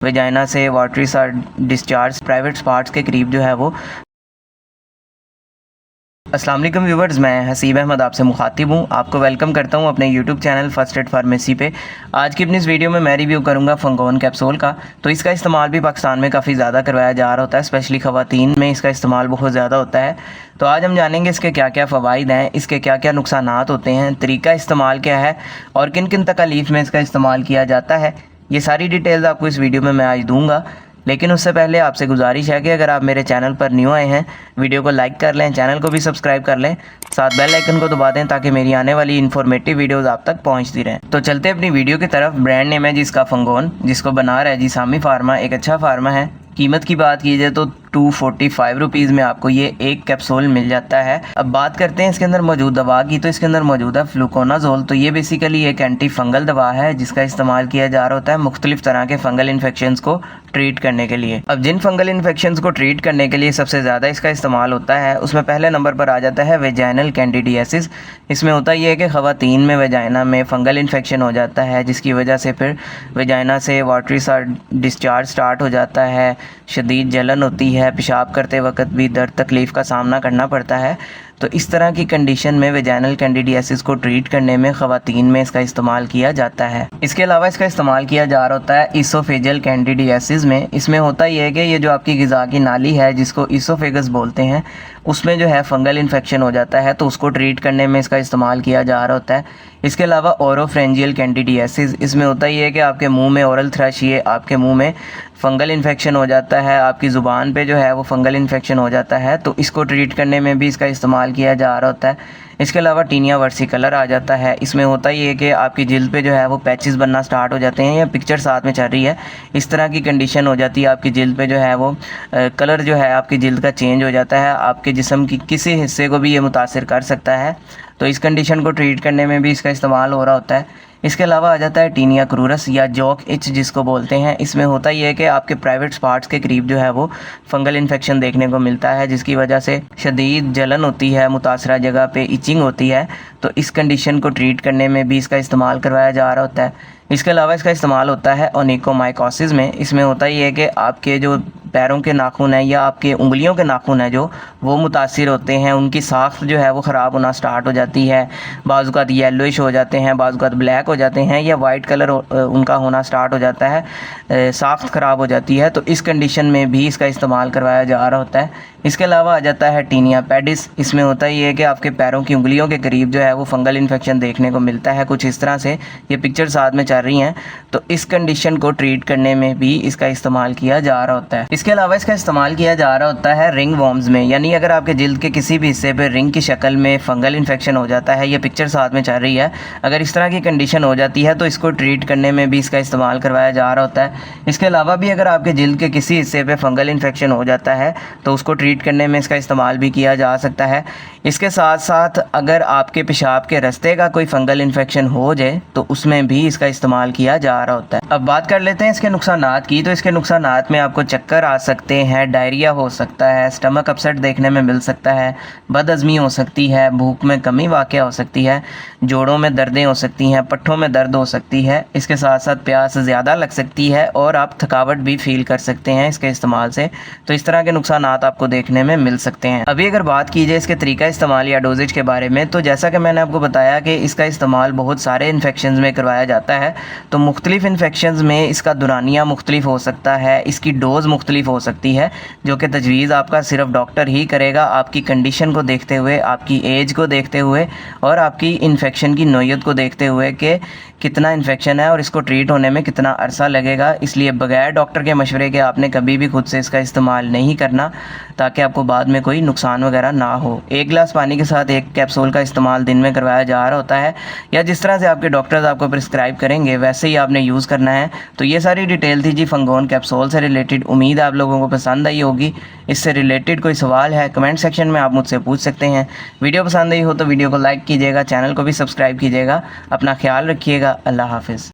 Vagina से watery सा discharge private parts के करीब जो है वो। अस्सलाम वालेकुम व्यूवर्स, मैं हसीब अहमद आपसे मुखातिब हूँ। आपको वेलकम करता हूँ अपने YouTube channel first aid pharmacy पे। आज की अपनी इस वीडियो में मैं रिव्यू करूँगा फंगोन कैप्सूल का। तो इसका इस्तेमाल भी पाकिस्तान में काफ़ी ज़्यादा करवाया जा रहा होता है, स्पेशली ख़वातीन में इसका इस्तेमाल बहुत ज़्यादा होता है। तो आज हम जानेंगे इसके क्या क्या फ़वाइद हैं, इसके क्या क्या नुकसानात होते हैं, तरीका इस्तेमाल क्या है और किन किन तकालीफ में इसका इस्तेमाल किया जाता है। ये सारी डिटेल्स आपको इस वीडियो में मैं आज दूँगा। लेकिन उससे पहले आपसे गुजारिश है कि अगर आप मेरे चैनल पर न्यू आए हैं, वीडियो को लाइक कर लें, चैनल को भी सब्सक्राइब कर लें, साथ बेल आइकन को दबा दें ताकि मेरी आने वाली इन्फॉर्मेटिव वीडियोस आप तक पहुंचती रहें। तो चलते अपनी वीडियो की तरफ। ब्रांड नेम है जिसका फंगोन, जिसको बना रहा है जी सामी फार्मा, एक अच्छा फार्मा है। कीमत की बात की जाए तो 245 रुपीज़ में आपको ये एक कैप्सूल मिल जाता है। अब बात करते हैं इसके अंदर मौजूद दवा की। तो इसके अंदर मौजूद है फ्लूकोनाजोल। तो ये बेसिकली एक एंटी फंगल दवा है जिसका इस्तेमाल किया जा रहा होता है मुख्तलिफ तरह के फंगल इन्फेक्शंस को ट्रीट करने के लिए। अब जिन फंगल इन्फेक्शंस को ट्रीट करने के लिए सबसे ज़्यादा इसका इस्तेमाल होता है, उसमें पहले नंबर पर आ जाता है वेजाइनल कैंडिडियासिस। इसमें होता यह है कि ख़वातीन में वेजाइना में फंगल इन्फेक्शन हो जाता है, जिसकी वजह से फिर वेजाइना से वाटरी सा डिस्चार्ज स्टार्ट हो जाता है, शदीद जलन होती है, पेशाब करते वक्त भी दर्द तकलीफ़ का सामना करना पड़ता है। तो इस तरह की कंडीशन में वेजाइनल कैंडिडियासिस को ट्रीट करने में ख़वातीन में इसका इस्तेमाल किया जाता है। इसके अलावा इसका इस्तेमाल किया जा रहा होता है ईसोफेजल कैंडिडियासिस में। इसमें होता यह है कि ये जो आपकी ग़िज़ा की नाली है जिसको ईसोफेगस बोलते हैं, उसमें जो है फंगल इन्फेक्शन हो जाता है, तो उसको ट्रीट करने में इसका इस्तेमाल किया जा रहा होता है। इसके अलावा ओरोफ्रेंजियल कैंडिडियासिस, इसमें होता ये है कि आपके मुंह में ओरल थ्रश, ये आपके मुंह में फंगल इन्फेक्शन हो जाता है, आपकी ज़ुबान पे जो है वो फंगल इन्फेक्शन हो जाता है, तो इसको ट्रीट करने में भी इसका इस्तेमाल किया जा रहा होता है। इसके अलावा टीनिया वर्सिकलर आ जाता है। इसमें होता ये है कि आपकी जिल्द पे जो है वो पैचेस बनना स्टार्ट हो जाते हैं, या पिक्चर साथ में चल रही है, इस तरह की कंडीशन हो जाती है। आपकी जिल्द पे जो है वो कलर जो है आपकी जिल्द का चेंज हो जाता है, आपके जिस्म की किसी हिस्से को भी ये मुतासिर कर सकता है। तो इस कंडीशन को ट्रीट करने में भी इसका इस्तेमाल हो रहा होता है। इसके अलावा आ जाता है टीनिया क्रूरस या जॉक इच जिसको बोलते हैं। इसमें होता ये है कि आपके प्राइवेट पार्ट्स के करीब जो है वो फंगल इन्फेक्शन देखने को मिलता है, जिसकी वजह से शदीद जलन होती है, मुतासरा जगह पे इचिंग होती है। तो इस कंडीशन को ट्रीट करने में भी इसका इस्तेमाल करवाया जा रहा होता है। इसके अलावा इसका इस्तेमाल होता है ओनिकोमाइकोसिस में। इसमें होता ये है कि आपके जो पैरों के नाखून हैं या आपके उंगलियों के नाखून हैं जो वो मुतासिर होते हैं, उनकी साख्त जो है वो ख़राब होना स्टार्ट हो जाती है। बाज़-औक़ात येलोइश हो जाते हैं, बाज़-औक़ात ब्लैक हो जाते हैं, या वाइट कलर उनका होना स्टार्ट हो जाता है, साख्त ख़राब हो जाती है। तो इस कंडीशन में भी इसका इस्तेमाल करवाया जा रहा होता है। इसके अलावा आ जाता है टीनिया पेडिस। इसमें होता ये है कि आपके पैरों की उंगलियों के करीब जो है वो फंगल इन्फेक्शन देखने को मिलता है, कुछ इस तरह से, ये पिक्चर साथ में चल रही हैं। तो इस कंडीशन को ट्रीट करने में भी इसका इस्तेमाल किया जा रहा होता है। इसके अलावा इसका इस्तेमाल किया जा रहा होता है रिंग वॉर्म्स में, यानी अगर आपके जिल्द के किसी भी हिस्से पर रिंग की शक्ल में फंगल इन्फेक्शन हो जाता है, ये पिक्चर साथ में चल रही है, अगर इस तरह की कंडीशन हो जाती है तो इसको ट्रीट करने में भी इसका इस्तेमाल करवाया जा रहा होता है। इसके अलावा भी अगर आपके जिल्द के किसी हिस्से पर फंगल इन्फेक्शन हो जाता है तो उसको ट्रीट करने में इसका इस्तेमाल भी किया जा सकता है। इसके साथ साथ अगर आपके पेशाब के रास्ते का कोई फंगल इन्फेक्शन हो जाए तो उसमें भी इसका इस्तेमाल किया जा रहा होता है। अब बात कर लेते हैं इसके नुकसानात की। तो इसके नुकसानात में आपको चक्कर आ सकते हैं, डायरिया हो सकता है, स्टमक अपसेट देखने में मिल सकता है, बदहज़मी हो सकती है, भूख में कमी वाक़या हो सकती है, जोड़ों में दर्दें हो सकती हैं, पट्ठों में दर्द हो सकती है। इसके साथ साथ प्यास ज़्यादा लग सकती है और आप थकावट भी फील कर सकते हैं इसके इस्तेमाल से। तो इस तरह के नुकसानात आपको देखने में मिल सकते हैं। अभी अगर बात की जाए इसके तरीका इस्तेमाल या डोजेज के बारे में, तो जैसा कि मैंने आपको बताया कि इसका इस्तेमाल बहुत सारे इन्फेक्शंस में करवाया जाता है। तो मुख्तलिफ इन्फेक्शंस में इसका दुरानिया मुख्तलिफ हो सकता है, इसकी डोज़ मुख्तलिफ हो सकती है, जो कि तजवीज़ आपका सिर्फ डॉक्टर ही करेगा, आपकी कंडीशन को देखते हुए, आपकी एज को देखते हुए और आपकी इन्फेक्शन की नौयत को देखते हुए कि कितना इन्फेक्शन है और इसको ट्रीट होने में कितना अरसा लगेगा। इसलिए बगैर डॉक्टर के मशवरे के आपने कभी भी खुद से इसका इस्तेमाल नहीं करना, ताकि आपको बाद में कोई नुकसान वगैरह ना हो। एक गिलास पानी के साथ एक कैप्सूल का इस्तेमाल दिन में करवाया जा रहा होता है, या जिस तरह से आपके डॉक्टर्स आपको प्रिस्क्राइब करेंगे वैसे ही आपने यूज़ करना है। तो ये सारी डिटेल थी जी फंगोन कैप्सूल से रिलेटेड। उम्मीद है आप लोगों को पसंद आई होगी। इससे रिलेटेड कोई सवाल है कमेंट सेक्शन में आप मुझसे पूछ सकते हैं। वीडियो पसंद आई हो तो वीडियो को लाइक कीजिएगा, चैनल को भी सब्सक्राइब कीजिएगा। अपना ख्याल रखिएगा। अल्लाह हाफ़िज़।